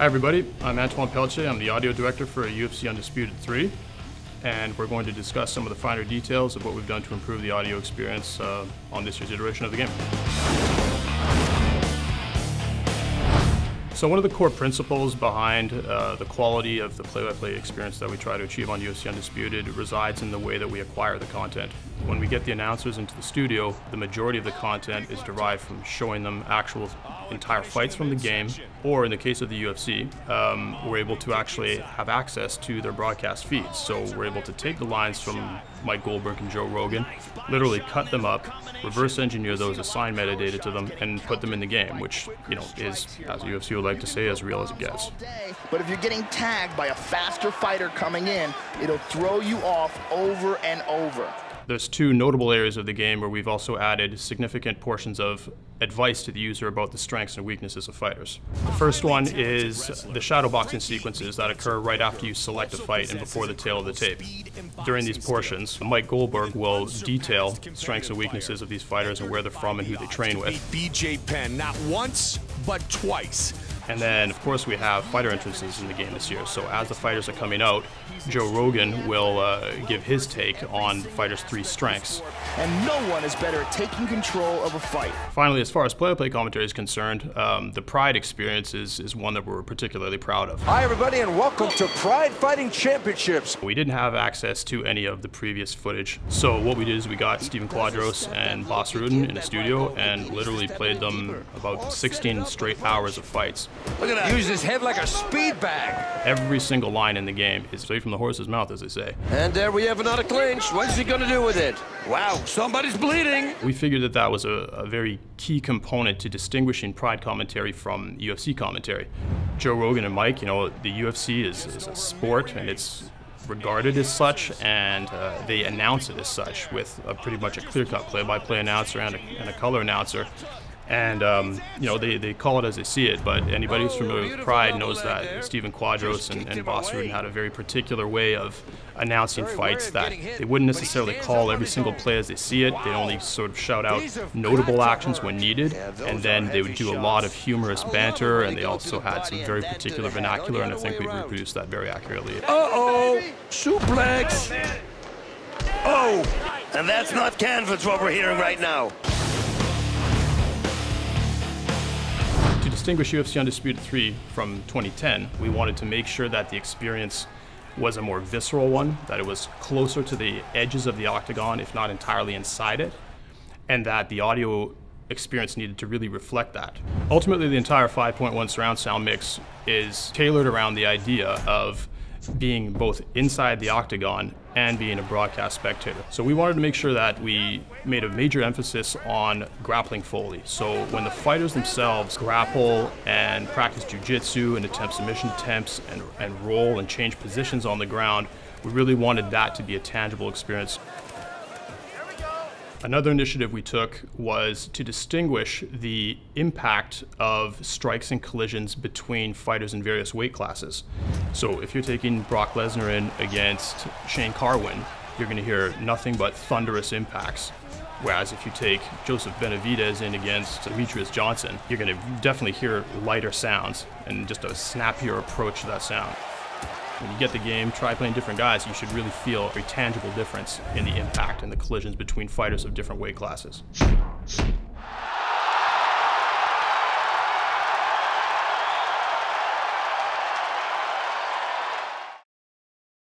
Hi everybody, I'm Antoine Pelletier. I'm the audio director for UFC Undisputed 3, and we're going to discuss some of the finer details of what we've done to improve the audio experience on this year's iteration of the game. So one of the core principles behind the quality of the play-by-play experience that we try to achieve on UFC Undisputed resides in the way that we acquire the content. When we get the announcers into the studio, the majority of the content is derived from showing them actual entire fights from the game, or in the case of the UFC, we're able to actually have access to their broadcast feeds. So we're able to take the lines from Mike Goldberg and Joe Rogan, literally cut them up, reverse engineer those, assign metadata to them, and put them in the game, which, you know, is, as the UFC would like to say, as real as it gets. But if you're getting tagged by a faster fighter coming in, it'll throw you off over and over. There's two notable areas of the game where we've also added significant portions of advice to the user about the strengths and weaknesses of fighters. The first one is the shadowboxing sequences that occur right after you select a fight and before the tail of the tape. During these portions, Mike Goldberg will detail strengths and weaknesses of these fighters and where they're from and who they train with. BJ Penn, not once, but twice. And then, of course, we have fighter entrances in the game this year. So as the fighters are coming out, Joe Rogan will give his take on the fighters' three strengths. And no one is better at taking control of a fight. Finally, as far as play-by-play commentary is concerned, the Pride experience is one that we're particularly proud of. Hi, everybody, and welcome to Pride Fighting Championships. We didn't have access to any of the previous footage. So what we did is we got Stephen Quadros and Boss Rudin in a studio and literally played them about 16 straight hours of fights. Look at that. Use his head like a speed bag. Every single line in the game is straight from the horse's mouth, as they say. And there we have another clinch. What's he gonna do with it? Wow, somebody's bleeding. We figured that that was a very key component to distinguishing Pride commentary from UFC commentary. Joe Rogan and Mike, you know, the UFC is a sport and it's regarded as such, and they announce it as such with pretty much a clear-cut play-by-play announcer and a color announcer. And, you know, they call it as they see it, but anybody who's familiar with Pride knows that Stephen Quadros and Boss Rudin had a very particular way of announcing fights that they wouldn't necessarily call every single play as they see it. They'd only sort of shout out notable actions when needed, and then they would do a lot of humorous banter, and they also had some very particular vernacular, and I think we've reproduced that very accurately. Uh-oh, suplex. Oh, and that's not canvas what we're hearing right now. To distinguish UFC Undisputed 3 from 2010, we wanted to make sure that the experience was a more visceral one, that it was closer to the edges of the Octagon, if not entirely inside it, and that the audio experience needed to really reflect that. Ultimately, the entire 5.1 surround sound mix is tailored around the idea of being both inside the Octagon and being a broadcast spectator. So we wanted to make sure that we made a major emphasis on grappling Foley. So when the fighters themselves grapple and practice jiu-jitsu and attempt submission attempts and roll and change positions on the ground, we really wanted that to be a tangible experience. Another initiative we took was to distinguish the impact of strikes and collisions between fighters in various weight classes. So if you're taking Brock Lesnar in against Shane Carwin, you're going to hear nothing but thunderous impacts. Whereas if you take Joseph Benavidez in against Demetrius Johnson, you're going to definitely hear lighter sounds and just a snappier approach to that sound. When you get the game, try playing different guys, you should really feel a tangible difference in the impact and the collisions between fighters of different weight classes.